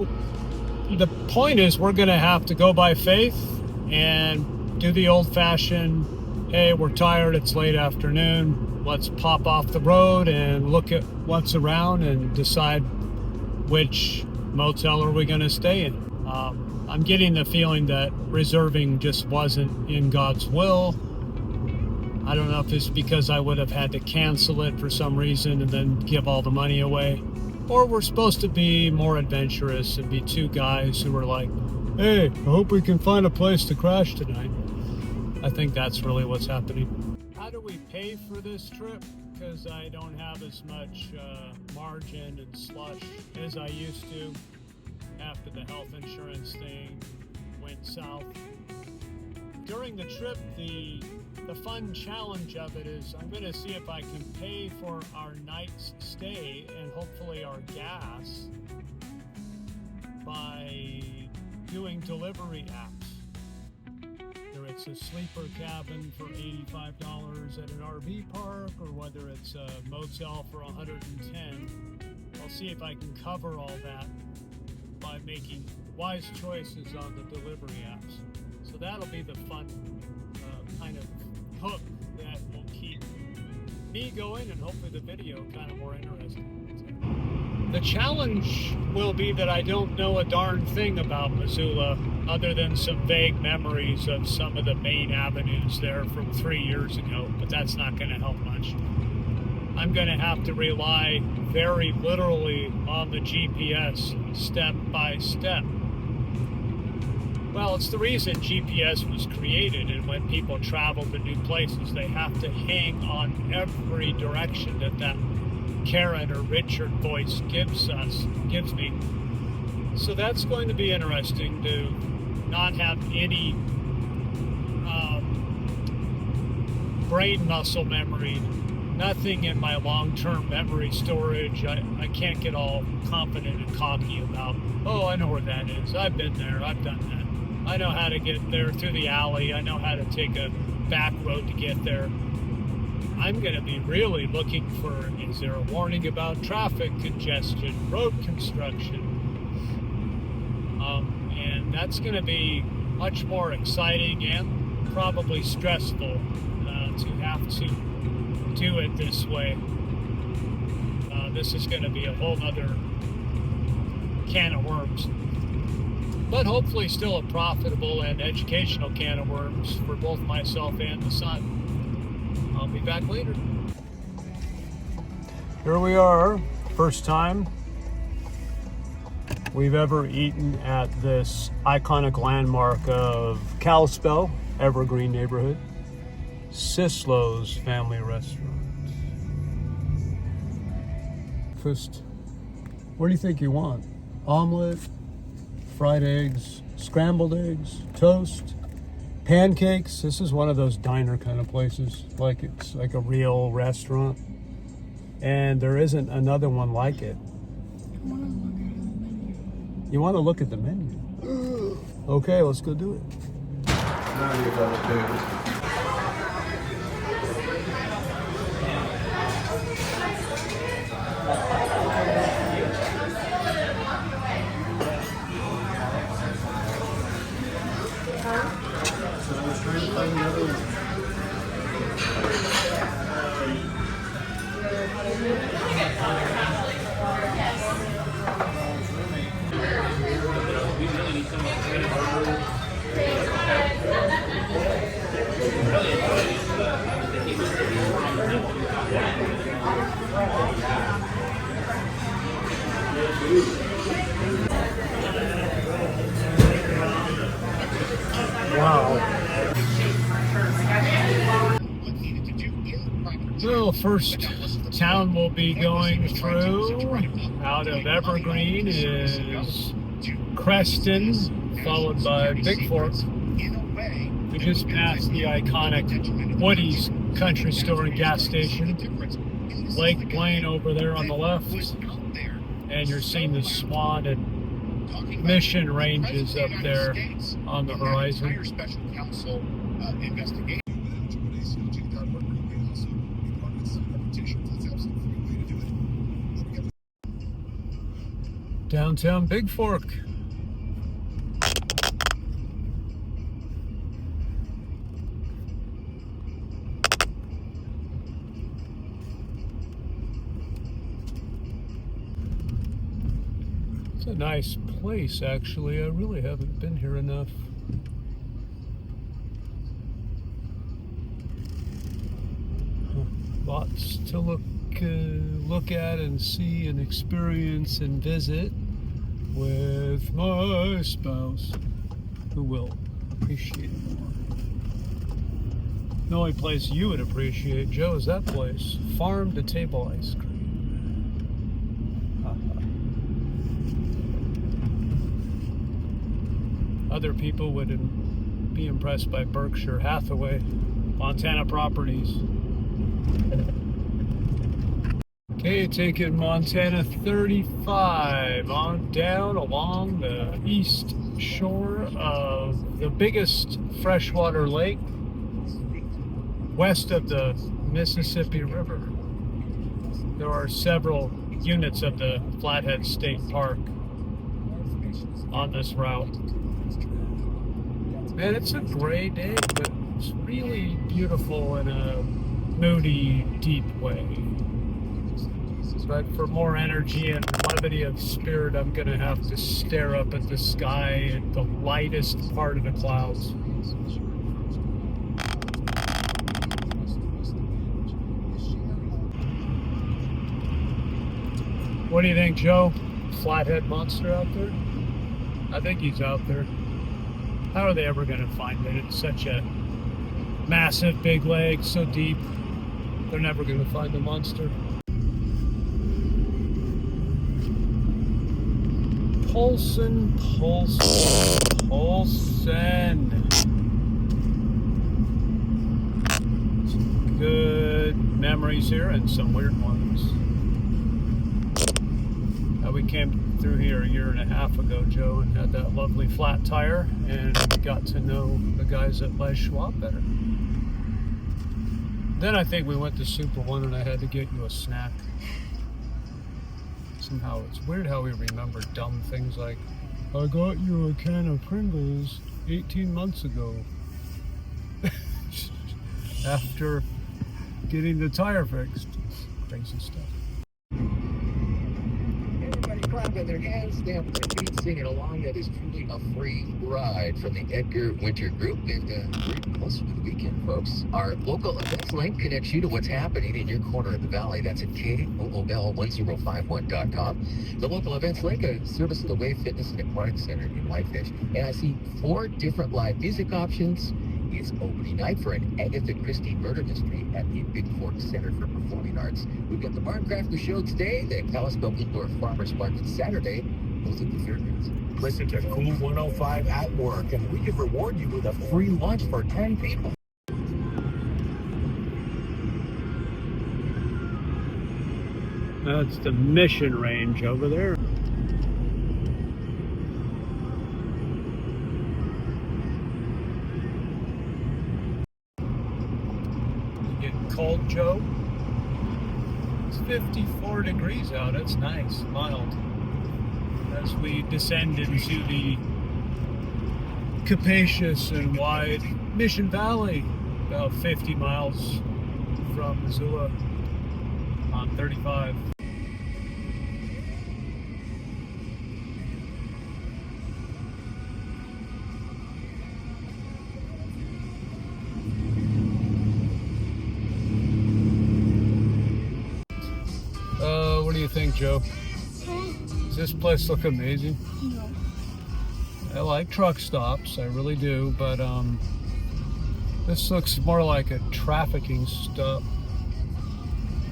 The point is we're going to have to go by faith and do the old-fashioned, hey, we're tired, it's late afternoon, let's pop off the road and look at what's around and decide which motel are we going to stay in. I'm getting the feeling that reserving just wasn't in God's will. I don't know if it's because I would have had to cancel it for some reason and then give all the money away. Or we're supposed to be more adventurous and be two guys who are like, hey, I hope we can find a place to crash tonight. I think that's really what's happening. How do we pay for this trip? Because I don't have as much margin and slush as I used to after the health insurance thing went south. During the trip, the fun challenge of it is I'm going to see if I can pay for our night's stay and hopefully our gas by doing delivery apps. Whether it's a sleeper cabin for $85 at an RV park or whether it's a motel for $110. I'll see if I can cover all that by making wise choices on the delivery apps. So that'll be the fun kind of hook that will keep me going and hopefully the video kind of more interesting. The challenge will be that I don't know a darn thing about Missoula other than some vague memories of some of the main avenues there from 3 years ago, but that's not going to help much. I'm going to have to rely very literally on the GPS step by step. Well, it's the reason GPS was created, and when people travel to new places, they have to hang on every direction that Karen or Richard voice gives me. So that's going to be interesting to not have any brain muscle memory, nothing in my long-term memory storage. I can't get all confident and cocky about, oh, I know where that is. I've been there. I've done that. I know how to get there through the alley. I know how to take a back road to get there. I'm going to be really looking for, is there a warning about traffic congestion, road construction? And that's going to be much more exciting and probably stressful to have to do it this way. This is going to be a whole other can of worms. But hopefully still a profitable and educational can of worms for both myself and the son. I'll be back later. Here we are, first time we've ever eaten at this iconic landmark of Kalispell, Evergreen neighborhood, Cislo's Family Restaurant. First, what do you think you want? Omelet? Fried eggs, scrambled eggs, toast, pancakes. This is one of those diner kind of places, like it's like a real restaurant. And there isn't another one like it. You want to look at the menu? Okay, let's go do it. Now you gotta do it. Wow. Well, first town we'll be going through out of Evergreen is Creston, followed by Big Fork. We just passed the iconic Woody's Country Store and gas station. Lake Plain over there on the left. And you're seeing the Swan and Mission ranges up there on the horizon. Downtown Big Fork. It's a nice place, actually. I really haven't been here enough. Lots to look at and see and experience and visit with my spouse, who will appreciate it more. The only place you would appreciate, Joe, is that place, Farm to Table Ice Cream. Other people would be impressed by Berkshire Hathaway, Montana Properties. Okay, taking Montana 35 on down along the east shore of the biggest freshwater lake west of the Mississippi River. There are several units of the Flathead State Park on this route. Man, it's a gray day, but it's really beautiful in a moody, deep way. But for more energy and levity of spirit, I'm going to have to stare up at the sky at the lightest part of the clouds. What do you think, Joe? Flathead monster out there? I think he's out there. How are they ever going to find it? It's such a massive, big lake, so deep. They're never going to find the monster. Polson. Some good memories here and some weird ones. We came through here a year and a half ago, Joe, and had that lovely flat tire, and we got to know the guys at Les Schwab better. Then I think we went to Super One and I had to get you a snack. Somehow it's weird how we remember dumb things like, I got you a can of Pringles 18 months ago. After getting the tire fixed. Crazy stuff. Clapping their hands, stamping their feet, singing along. That is truly a free ride from the Edgar Winter Group. And we're close to the weekend, folks. Our local events link connects you to what's happening in your corner of the valley. That's at KOOL1051.com. The local events link, a service of the Wave Fitness and Aquatic Center in Whitefish. And I see 4 different live music options. It's opening night for an Agatha Christie murder mystery at the Big Fork Center for Performing Arts. We've got the Barncrafter Show today, the Kalispell Indoor Farmers Market Saturday, both at the fairgrounds. Listen to Cool 105 at work, and we could reward you with a free lunch for 10 people. That's the Mission Range over there. Cold, Joe. It's 54 degrees out. It's nice, mild. As we descend into the capacious and wide Mission Valley, about 50 miles from Missoula on 35. What do you think, Joe? Does this place look amazing? No. I like truck stops, I really do, but this looks more like a trafficking stop.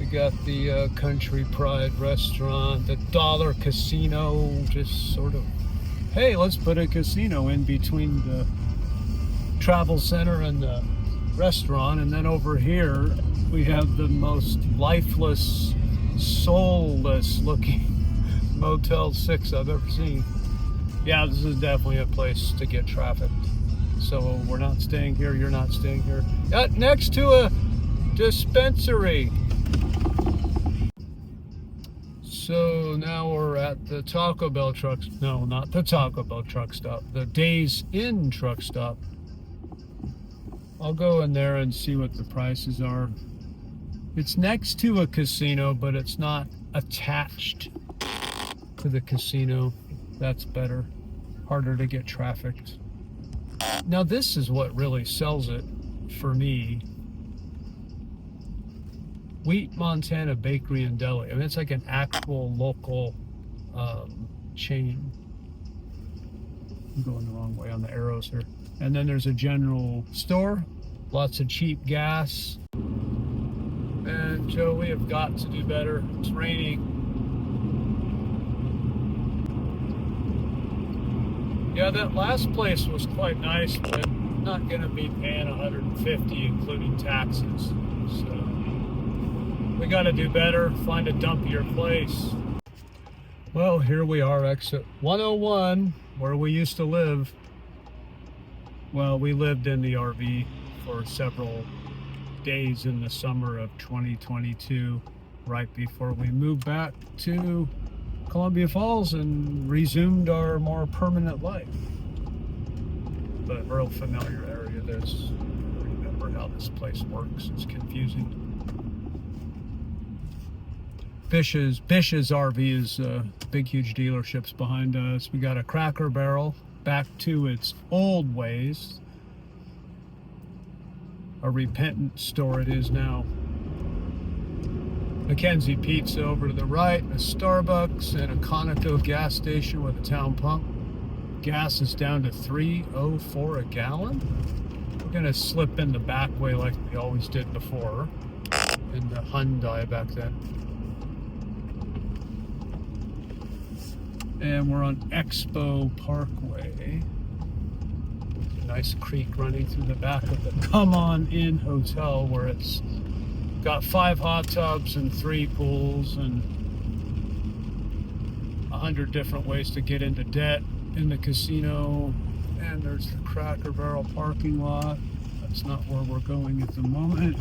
We got the Country Pride restaurant, the Dollar Casino, just sort of, hey, let's put a casino in between the travel center and the restaurant. And then over here we have the most lifeless, soulless looking Motel 6 I've ever seen. Yeah, this is definitely a place to get trafficked. So we're not staying here, you're not staying here. Next to a dispensary. So now we're at the Taco Bell truck. No, not the Taco Bell truck stop. The Days Inn truck stop. I'll go in there and see what the prices are. It's next to a casino, but it's not attached to the casino. That's better. Harder to get trafficked. Now this is what really sells it for me. Wheat Montana Bakery and Deli. I mean, it's like an actual local chain. I'm going the wrong way on the arrows here. And then there's a general store, lots of cheap gas. And Joe, we have got to do better. It's raining. Yeah, that last place was quite nice, but I'm not going to be paying $150 including taxes. So we got to do better, find a dumpier place. Well, here we are, exit 101, where we used to live. Well, we lived in the RV for several days in the summer of 2022, right before we moved back to Columbia Falls and resumed our more permanent life. But a real familiar area. I remember how this place works. It's confusing. Bish's RV is big, huge dealerships behind us. We got a Cracker Barrel back to its old ways. A repentant store it is now. Mackenzie Pizza over to the right, a Starbucks, and a Conoco gas station with a town pump. Gas is down to $3.04 a gallon. We're gonna slip in the back way like we always did before in the Hyundai back then. And we're on Expo Parkway. There's a nice creek running through the back of the Come On In Hotel, where it's got 5 hot tubs and 3 pools and 100 different ways to get into debt in the casino. And there's the Cracker Barrel parking lot. That's not where we're going at the moment.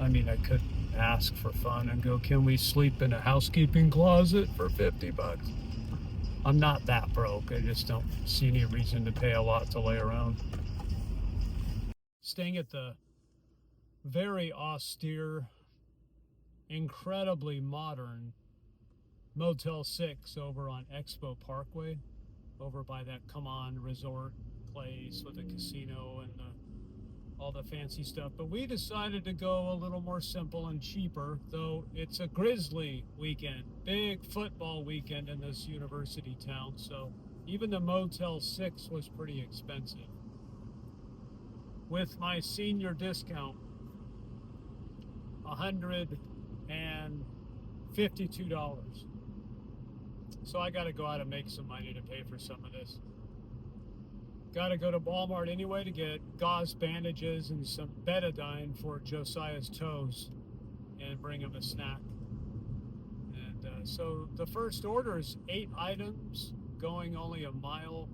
I mean, I could ask for fun and go, can we sleep in a housekeeping closet for $50? I'm not that broke. I just don't see any reason to pay a lot to lay around. Staying at the very austere, incredibly modern Motel 6 over on Expo Parkway, over by that Come On resort place with the casino and all the fancy stuff. But we decided to go a little more simple and cheaper, though it's a Grizzly weekend, big football weekend in this university town. So even the Motel 6 was pretty expensive. With my senior discount, $152. So I got to go out and make some money to pay for some of this. Got to go to Walmart anyway to get gauze bandages and some betadine for Josiah's toes and bring him a snack. And so the first order is 8 items going only 1.2 miles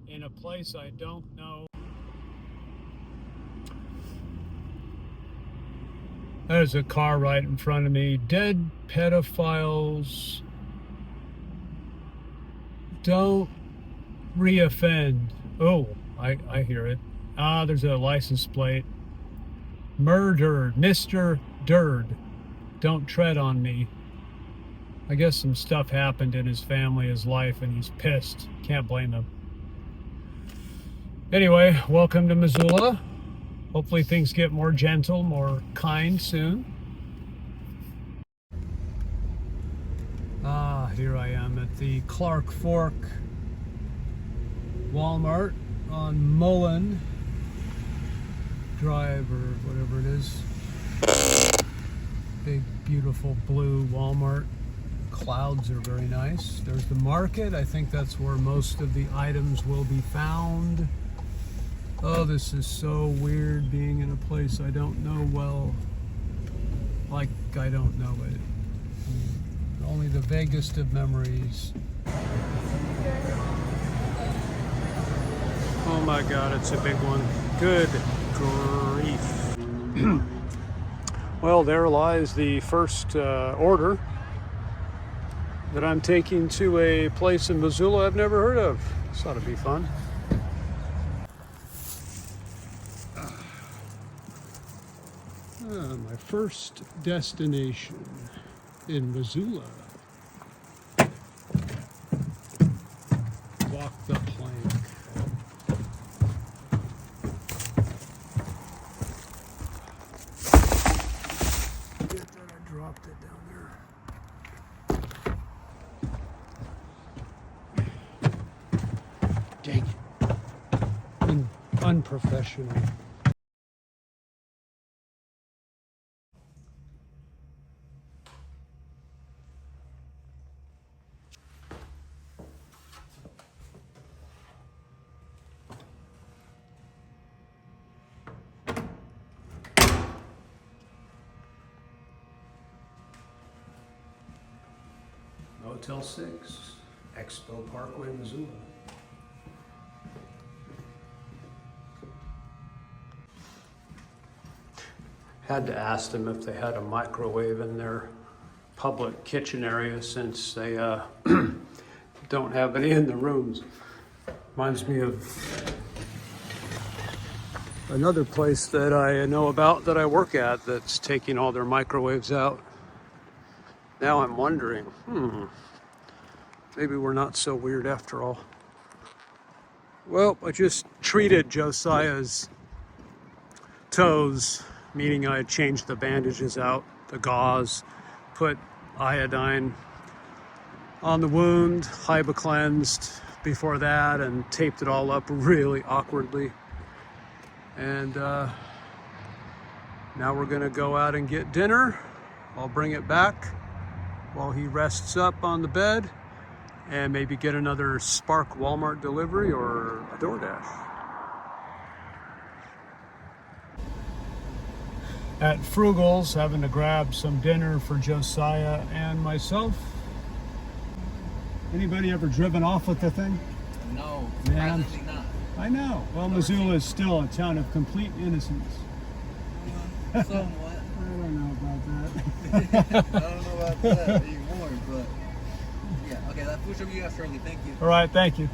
in a place I don't know. There's a car right in front of me. Dead pedophiles don't reoffend. Oh, I hear it. There's a license plate. Murdered, Mr. Durd. Don't tread on me. I guess some stuff happened in his family, his life, and he's pissed. Can't blame him. Anyway, welcome to Missoula. Hopefully things get more gentle, more kind soon. Here I am at the Clark Fork Walmart on Mullen Drive or whatever it is. Big, beautiful blue Walmart. Clouds are very nice. There's the market. I think that's where most of the items will be found. Oh, this is so weird being in a place I don't know well. Like I don't know it. Only the vaguest of memories. Oh my God, it's a big one. Good grief. Well, there lies the first order that I'm taking to a place in Missoula I've never heard of. This ought to be fun. My first destination in Missoula. Walk the plank. Forget that I dropped it down there. Dang it. Unprofessional. Motel 6, Expo Parkway, Missoula. Had to ask them if they had a microwave in their public kitchen area since they don't have any in the rooms. Reminds me of another place that I know about that I work at that's taking all their microwaves out. Now I'm wondering, maybe we're not so weird after all. Well, I just treated Josiah's toes, meaning I changed the bandages out, the gauze, put iodine on the wound, hypocleansed before that, and taped it all up really awkwardly. And now we're gonna go out and get dinner. I'll bring it back while he rests up on the bed, and maybe get another Spark Walmart delivery or a DoorDash. At Frugal's, having to grab some dinner for Josiah and myself. Anybody ever driven off with the thing? No, Man, surprisingly not. I know. Well, Missoula is still a town of complete innocence. Somewhat. I don't know about that. I don't know about that anymore, but yeah. Okay, that food should be out shortly. Thank you. All right, thank you.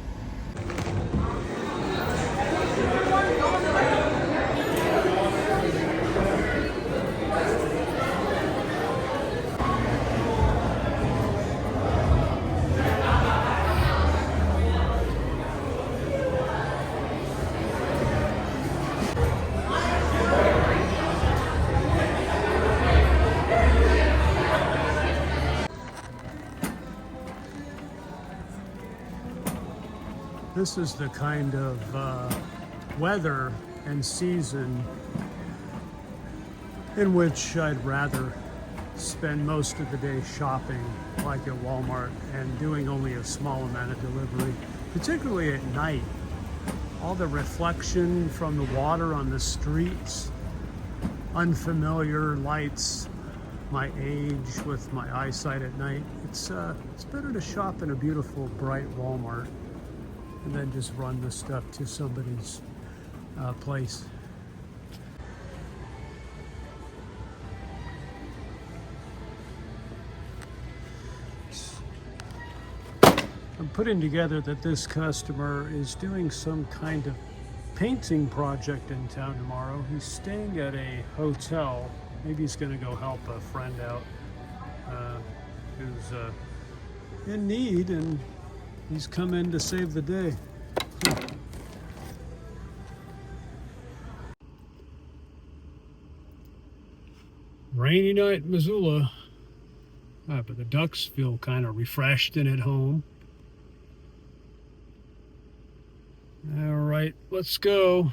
This is the kind of weather and season in which I'd rather spend most of the day shopping, like at Walmart, and doing only a small amount of delivery, particularly at night. All the reflection from the water on the streets, unfamiliar lights, my age with my eyesight at night. It's better to shop in a beautiful, bright Walmart and then just run the stuff to somebody's place. I'm putting together that this customer is doing some kind of painting project in town tomorrow. He's staying at a hotel. Maybe he's gonna go help a friend out who's in need, and he's come in to save the day. Rainy night in Missoula, but the ducks feel kind of refreshed and at home. All right, let's go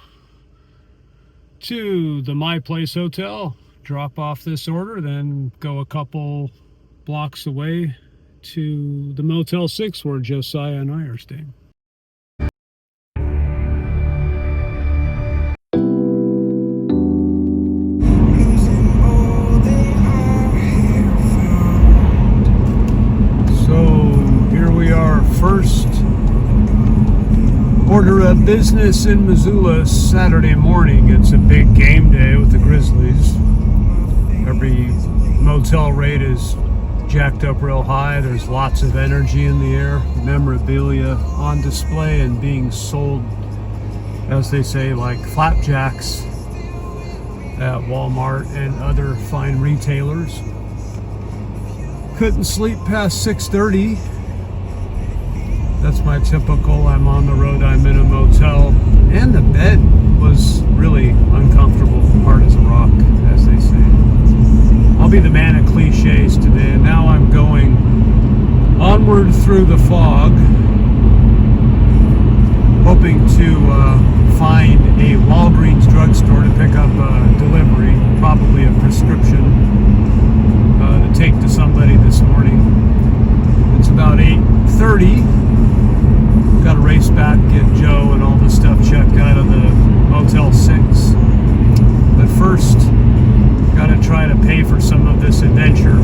to the My Place Hotel, drop off this order, then go a couple blocks away to the Motel 6 where Josiah and I are staying. So here we are, first order of the business in Missoula Saturday morning. It's a big game day with the Grizzlies. Every motel rate is jacked up real high. There's lots of energy in the air, memorabilia on display and being sold, as they say, like flapjacks at Walmart and other fine retailers. Couldn't sleep past 6:30. That's my typical, I'm on the road, I'm in a motel. And the bed was really uncomfortable, hard as a rock, as they say. I'll be the man of cliches today, and now I'm going onward through the fog, hoping to find a Walgreens drugstore to pick up a delivery, probably a prescription, to take to somebody this morning. It's about 8:30. Got to race back, get Joe and all the stuff checked out of the Motel 6. But first, got to try to pay for some of this adventure.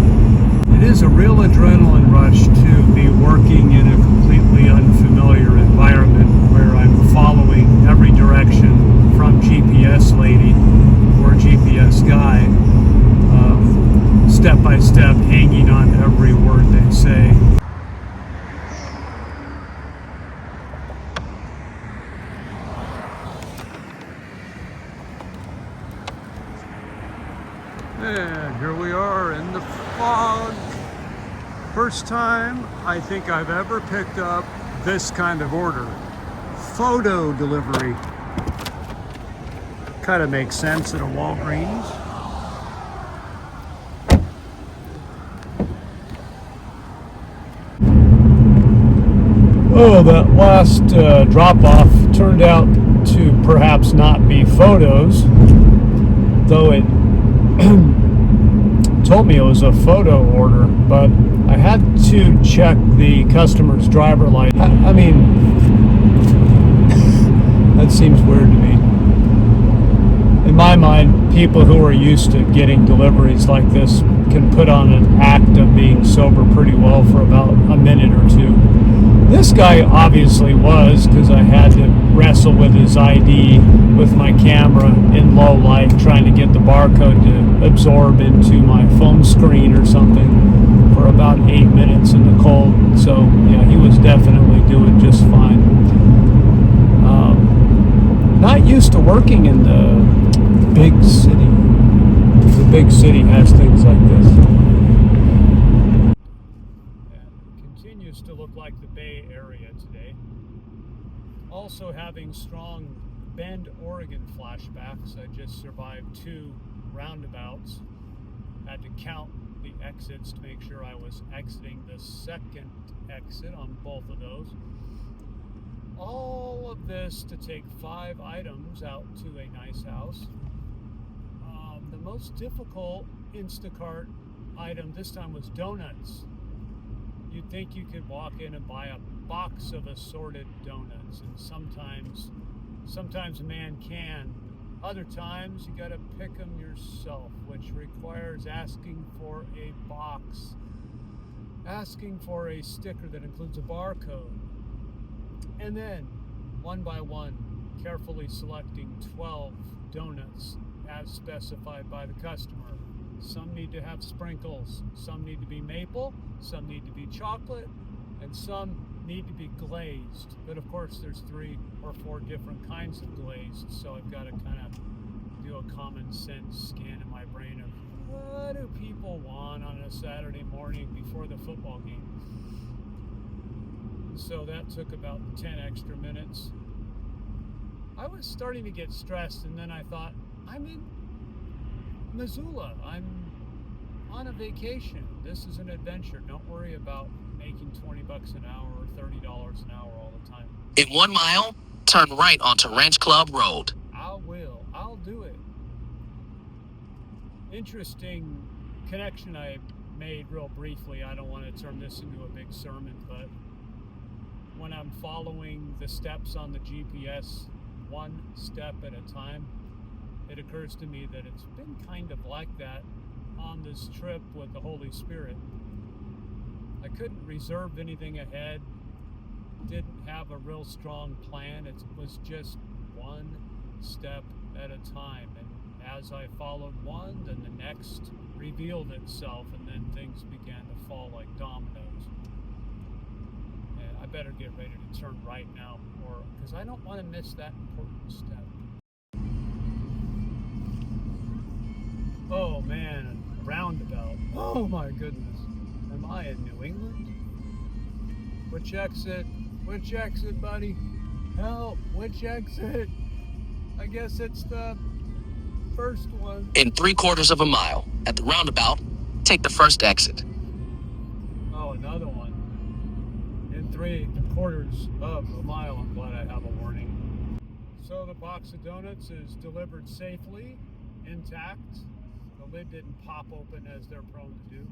It is a real adrenaline rush to be working in a completely unfamiliar environment where I'm following every direction from GPS lady or GPS guy, step by step, hanging on to every word they say. And here we are in the fog. First time I think I've ever picked up this kind of order. Photo delivery. Kind of makes sense at a Walgreens. Oh, that last drop-off turned out to perhaps not be photos, though it told me it was a photo order, but I had to check the customer's driver license. I mean, that seems weird to me. In my mind, people who are used to getting deliveries like this can put on an act of being sober pretty well for about a minute or two. This guy obviously was, because I had to wrestle with his ID with my camera in low light, trying to get the barcode to absorb into my phone screen or something for about 8 minutes in the cold. So yeah, he was definitely doing just fine. Not used to working in the big city. The big city has things like this. Continues to look like the Bay Area today. Also having strong Bend, Oregon flashbacks. I just survived 2 roundabouts. Had to count the exits to make sure I was exiting the second exit on both of those. All of this to take 5 items out to a nice house. The most difficult Instacart item this time was donuts. You'd think you could walk in and buy a box of assorted donuts, and sometimes a man can. Other times you gotta pick them yourself, which requires asking for a box, asking for a sticker that includes a barcode, and then one by one carefully selecting 12 donuts as specified by the customer. Some need to have sprinkles, some need to be maple, some need to be chocolate, and some need to be glazed. But of course there's 3 or 4 different kinds of glazed, so I've got to kind of do a common sense scan in my brain of what do people want on a Saturday morning before the football game. So that took about 10 extra minutes. I was starting to get stressed, and then I thought, I'm in Missoula. I'm on a vacation. This is an adventure. Don't worry about making $20 an hour or $30 an hour all the time. In 1 mile, turn right onto Ranch Club Road. I'll do it. Interesting connection I made real briefly. I don't want to turn this into a big sermon, but when I'm following the steps on the GPS, one step at a time, it occurs to me that it's been kind of like that on this trip with the Holy Spirit. I couldn't reserve anything ahead. didn't have a real strong plan. It was just one step at a time. And as I followed one, then the next revealed itself, and then things began to fall like dominoes. And I better get ready to turn right now, or because I don't want to miss that important step. Oh man, a roundabout. Oh my goodness. Am I in New England? Which exit? Which exit, buddy? Help, which exit? I guess it's the first one. In 3/4 of a mile, at the roundabout, take the first exit. Oh, another one. In 3/4 of a mile. I'm glad I have a warning. So the box of donuts is delivered safely, intact. The lid didn't pop open as they're prone to do.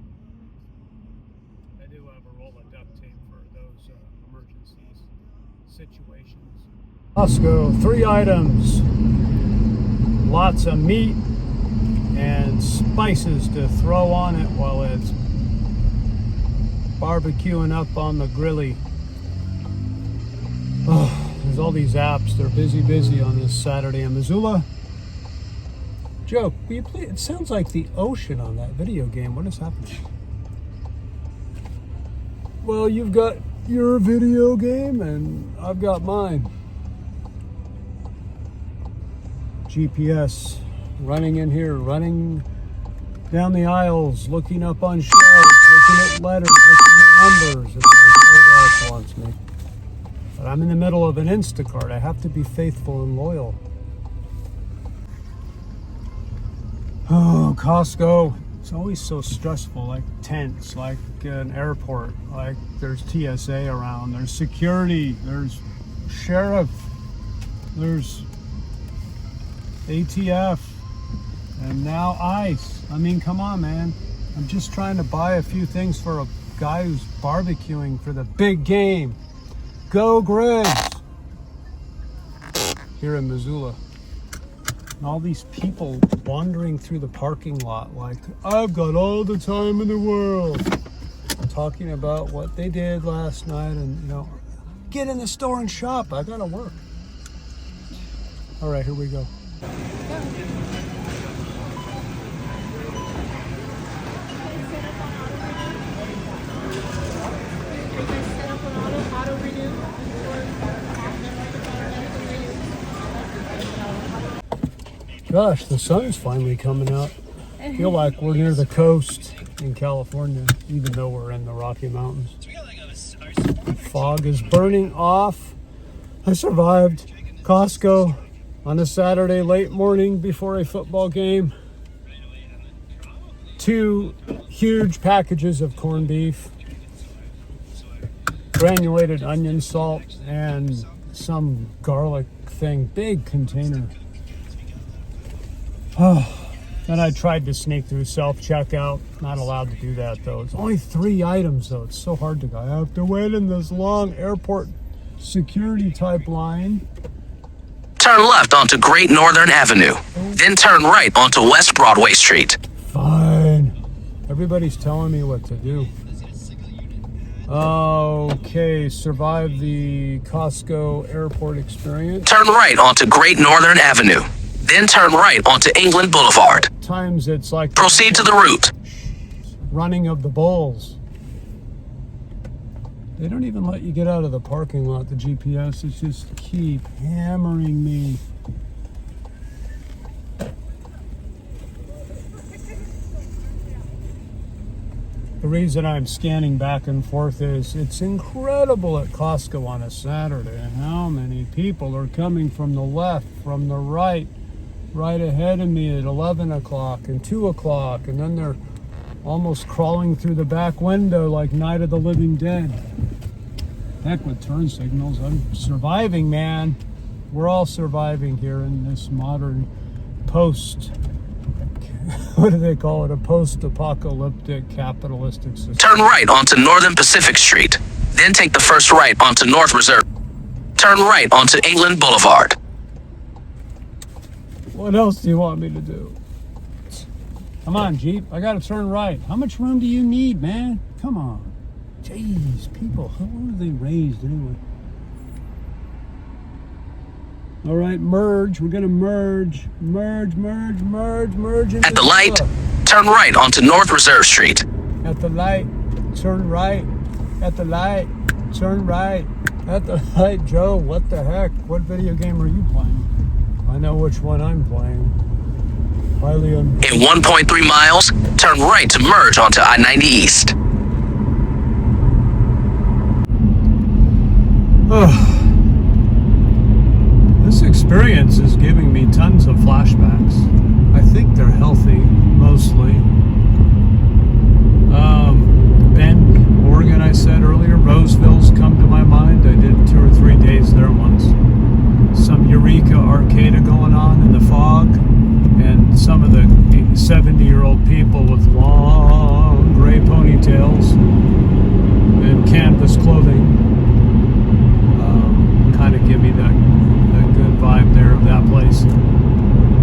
I do have a roll of duct tape for those emergencies situations. Costco, 3 items. Lots of meat and spices to throw on it while it's barbecuing up on the grilly. Oh, there's all these apps. They're busy on this Saturday in Missoula. Joe, will you please? It sounds like the ocean on that video game. What is happening? Well, you've got your video game and I've got mine. GPS, running in here, running down the aisles, looking up on shelves, looking at letters, looking at numbers, and DoorDash wants me. But I'm in the middle of an Instacart. I have to be faithful and loyal. Oh, Costco. It's always so stressful, like tense, like an airport, like there's TSA around, there's security, there's sheriff, there's ATF, and now ICE. I mean, come on, man. I'm just trying to buy a few things for a guy who's barbecuing for the big game. Go Grizz! Here in Missoula. And all these people wandering through the parking lot like, I've got all the time in the world. Talking about what they did last night and, you know, get in the store and shop. I gotta work. All right, here we go. Gosh, the sun's finally coming out. I feel like we're near the coast in California, even though we're in the Rocky Mountains. The fog is burning off. I survived Costco on a Saturday late morning before a football game. 2 huge packages of corned beef, granulated onion salt, and some garlic thing, big container. Oh, then I tried to sneak through self-checkout. Not allowed to do that, though. It's only 3 items, though. It's so hard to go. I have to wait in this long airport security type line. Turn left onto Great Northern Avenue. Then turn right onto West Broadway Street. Fine. Everybody's telling me what to do. Okay, survive the Costco airport experience. Turn right onto Great Northern Avenue. Then turn right onto England Boulevard. Times it's like Proceed to the route. running of the bulls. They don't even let you get out of the parking lot, the GPS. It's just keep hammering me. The reason I'm scanning back and forth is it's incredible at Costco on a Saturday how many people are coming from the left, from the right ahead of me at 11 o'clock and 2 o'clock, and then they're almost crawling through the back window like Night of the Living Dead. Heck with turn signals. I'm surviving, man. We're all surviving here in this modern what do they call it? A post-apocalyptic capitalistic system. Turn right onto Northern Pacific Street. Then take the first right onto North Reserve. Turn right onto England Boulevard. What else do you want me to do? Come on, Jeep. I gotta turn right. How much room do you need, man? Come on. Jeez, people, how are they raised anyway? All right, merge. We're gonna merge. Merge. At the light, turn right onto North Reserve Street. At the light, turn right. At the light, turn right. At the light, Joe, what the heck? What video game are you playing? I know which one I'm playing. Highly In 1.3 miles, turn right to merge onto I-90 East. This experience is giving me tons of flashbacks. I think they're healthy, mostly. Bend, Oregon, I said earlier. Roseville's come to my mind. I did 2 or 3 days there once. Some Eureka Arcada going on in the fog. And some of the 70-year-old people with long gray ponytails and canvas clothing kind of give me that good vibe there of that place.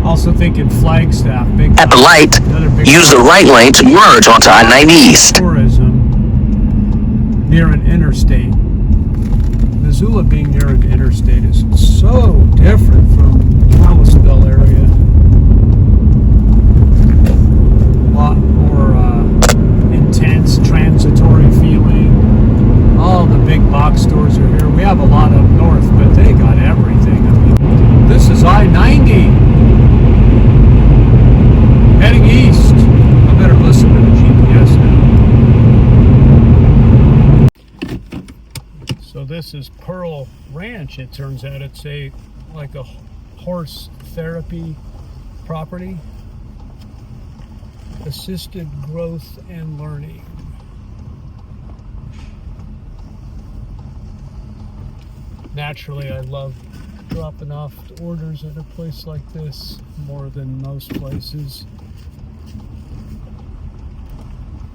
Also thinking Flagstaff. Big At the light, use the right lane to merge onto I-90 East. Tourism near an interstate. Missoula being near an interstate is so different from Kalispell area. A lot more intense, transitory feeling. All the big box stores are here. We have a lot up north, but they got everything. I mean, this is I-90. Heading east. I better listen to the GPS now. So this is Pearl Ranch. It turns out it's like a horse therapy property. Assisted growth and learning. Naturally, I love dropping off orders at a place like this more than most places.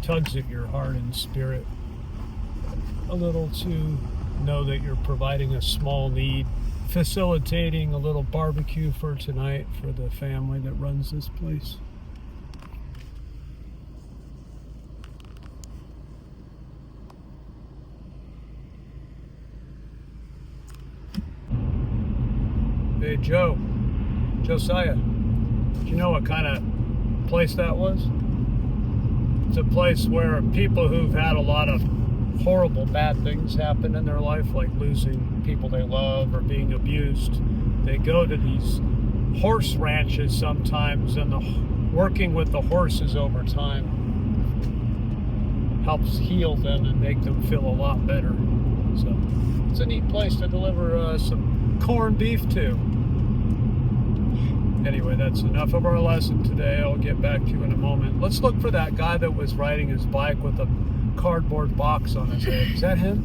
Tugs at your heart and spirit a little to know that you're providing a small need, facilitating a little barbecue for tonight for the family that runs this place. Hey Josiah, do you know what kind of place that was? It's a place where people who've had a lot of horrible bad things happen in their life, like losing people they love or being abused, they go to these horse ranches sometimes, and working with the horses over time helps heal them and make them feel a lot better. So it's a neat place to deliver some corned beef to. Anyway, that's enough of our lesson today. I'll get back to you in a moment. Let's look for that guy that was riding his bike with a cardboard box on his head. Is that him?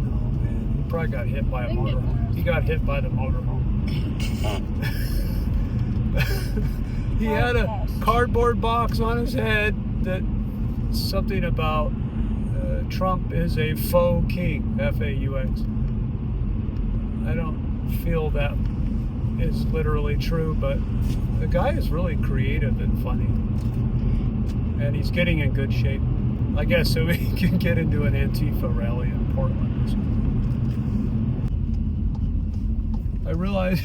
Oh man, he probably got hit by a motorhome. He got hit by the motorhome. He had a cardboard box on his head that something about Trump is a faux king, F-A-U-X. I don't feel that is literally true, but the guy is really creative and funny, and he's getting in good shape, I guess, so he can get into an Antifa rally in Portland. I realize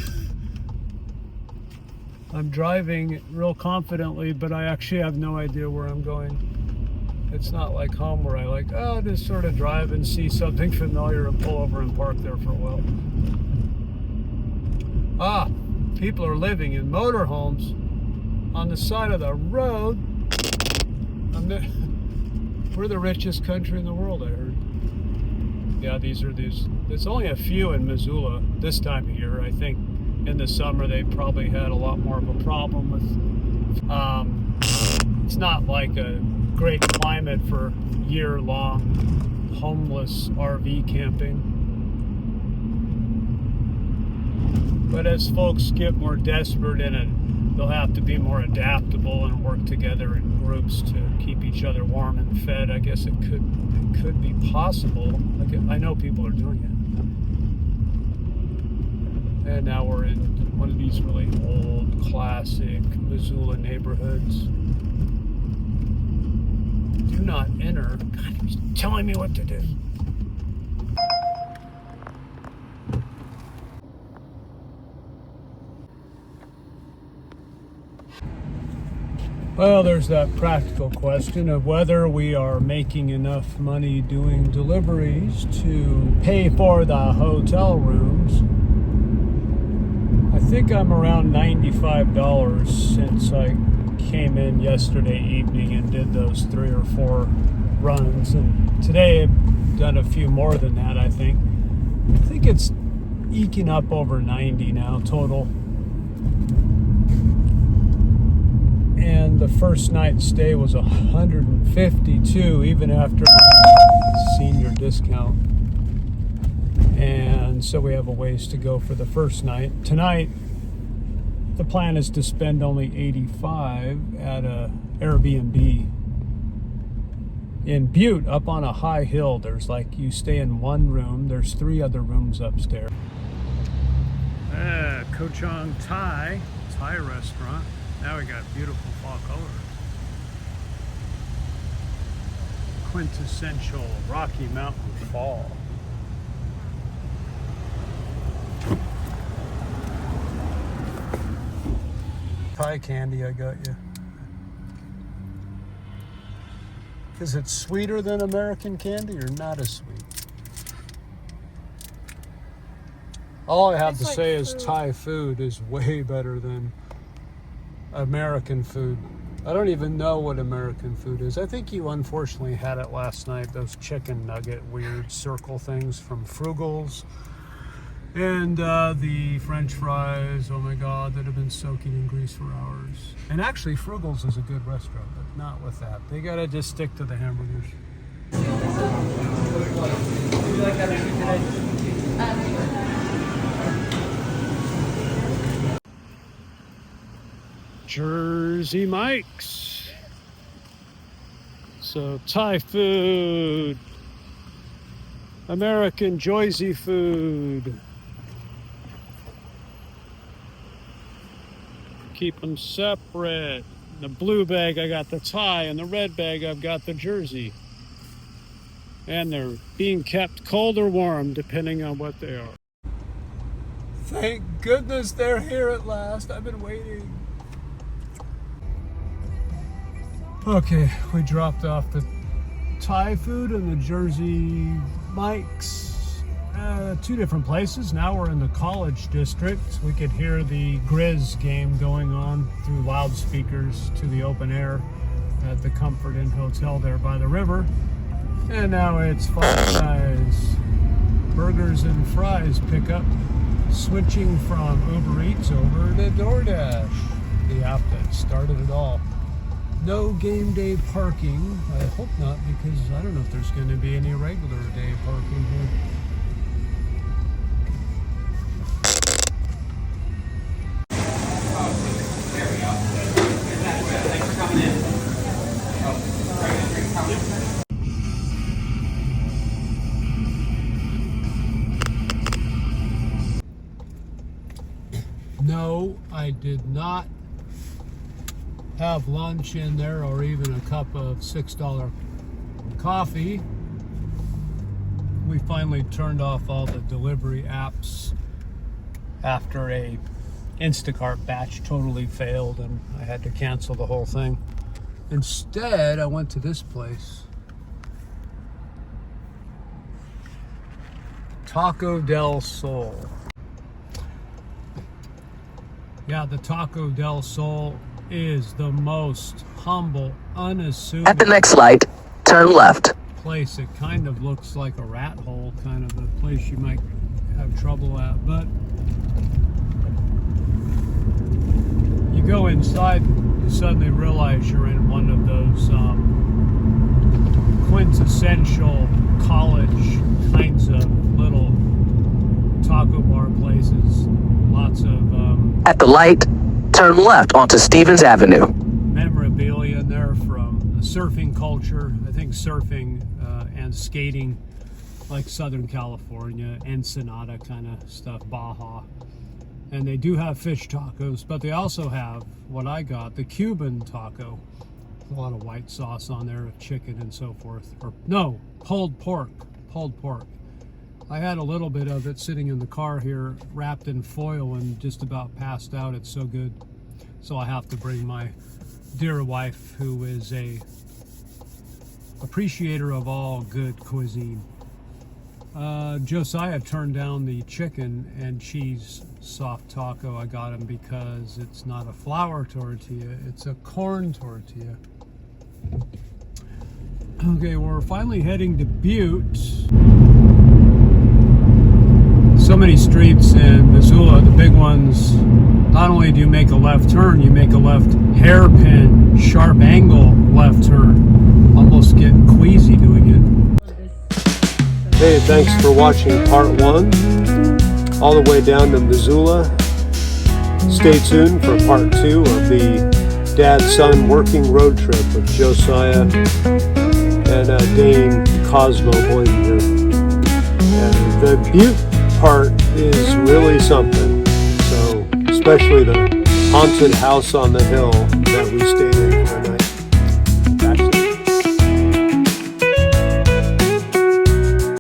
I'm driving real confidently, but I actually have no idea where I'm going. It's not like home where I just sort of drive and see something familiar and pull over and park there for a while. People are living in motorhomes on the side of the road. We're the richest country in the world, I heard. Yeah, there's only a few in Missoula this time of year. I think in the summer they probably had a lot more of a problem with, it's not like a great climate for year-long homeless RV camping. But as folks get more desperate in it, they'll have to be more adaptable and work together in groups to keep each other warm and fed. I guess it could be possible. I know people are doing it. And now we're in one of these really old, classic Missoula neighborhoods. Do not enter. God, he's telling me what to do. Well, there's that practical question of whether we are making enough money doing deliveries to pay for the hotel rooms. I think I'm around $95 since I came in yesterday evening and did those 3 or 4 runs, and today I've done a few more than that. I think it's eking up over 90 now total. And the first night stay was 152 even after senior discount. And so we have a ways to go for the first night. Tonight, the plan is to spend only 85 at a Airbnb in Butte, up on a high hill. There's like, you stay in one room, there's 3 other rooms upstairs. Kochang Thai restaurant. Now we got beautiful fall colors. Quintessential Rocky Mountain fall. Thai candy I got you. Is it sweeter than American candy or not as sweet? All I have to say is Thai food is way better than American food. I don't even know what American food is. I think you unfortunately had it last night, those chicken nugget weird circle things from Frugal's. And the French fries, oh my God, that have been soaking in grease for hours. And actually Frugal's is a good restaurant, but not with that. They gotta just stick to the hamburgers. Would you like that today? Jersey Mike's. So Thai food, American Jersey food. Keep them separate. In the blue bag I got the Thai, and the red bag I've got the Jersey. And they're being kept cold or warm depending on what they are. Thank goodness they're here at last. I've been waiting. Okay, we dropped off the Thai food and the Jersey Mike's. 2 different places. Now we're in the college district. We could hear the Grizz game going on through loudspeakers to the open air at the Comfort Inn Hotel there by the river. And now it's Five Guys burgers and fries pickup, switching from Uber Eats over to DoorDash, the app that started it all. No game day parking. I hope not, because I don't know if there's going to be any regular day parking here. No, I did not have lunch in there or even a cup of $6 coffee. We finally turned off all the delivery apps after a Instacart batch totally failed and I had to cancel the whole thing. Instead, I went to this place. Taco del Sol. Yeah, the Taco del Sol is the most humble, unassuming. At the next light, turn left. Place. It kind of looks like a rat hole, kind of a place you might have trouble at, but you go inside, you suddenly realize you're in one of those quintessential college kinds of little taco bar places. Lots of At the light, turn left onto Stevens Avenue. memorabilia in there from the surfing culture. I think surfing and skating, like Southern California, Ensenada kind of stuff, Baja. And they do have fish tacos, but they also have what I got, the Cuban taco. A lot of white sauce on there, of chicken and so forth. Or no, pulled pork. I had a little bit of it sitting in the car here, wrapped in foil and just about passed out. It's so good. So I have to bring my dear wife who is a appreciator of all good cuisine. Josiah turned down the chicken and cheese soft taco. I got him because it's not a flour tortilla, it's a corn tortilla. Okay, we're finally heading to Butte. So many streets in Missoula, the big ones, not only do you make a left turn, you make a left hairpin, sharp angle left turn. Almost get queasy doing it. Hey, thanks for watching part 1, all the way down to Missoula. Stay tuned for part 2 of the dad-son working road trip with Josiah and Dane Cosmo Boyden. And the Butte part is really something. So, especially the haunted house on the hill that we stayed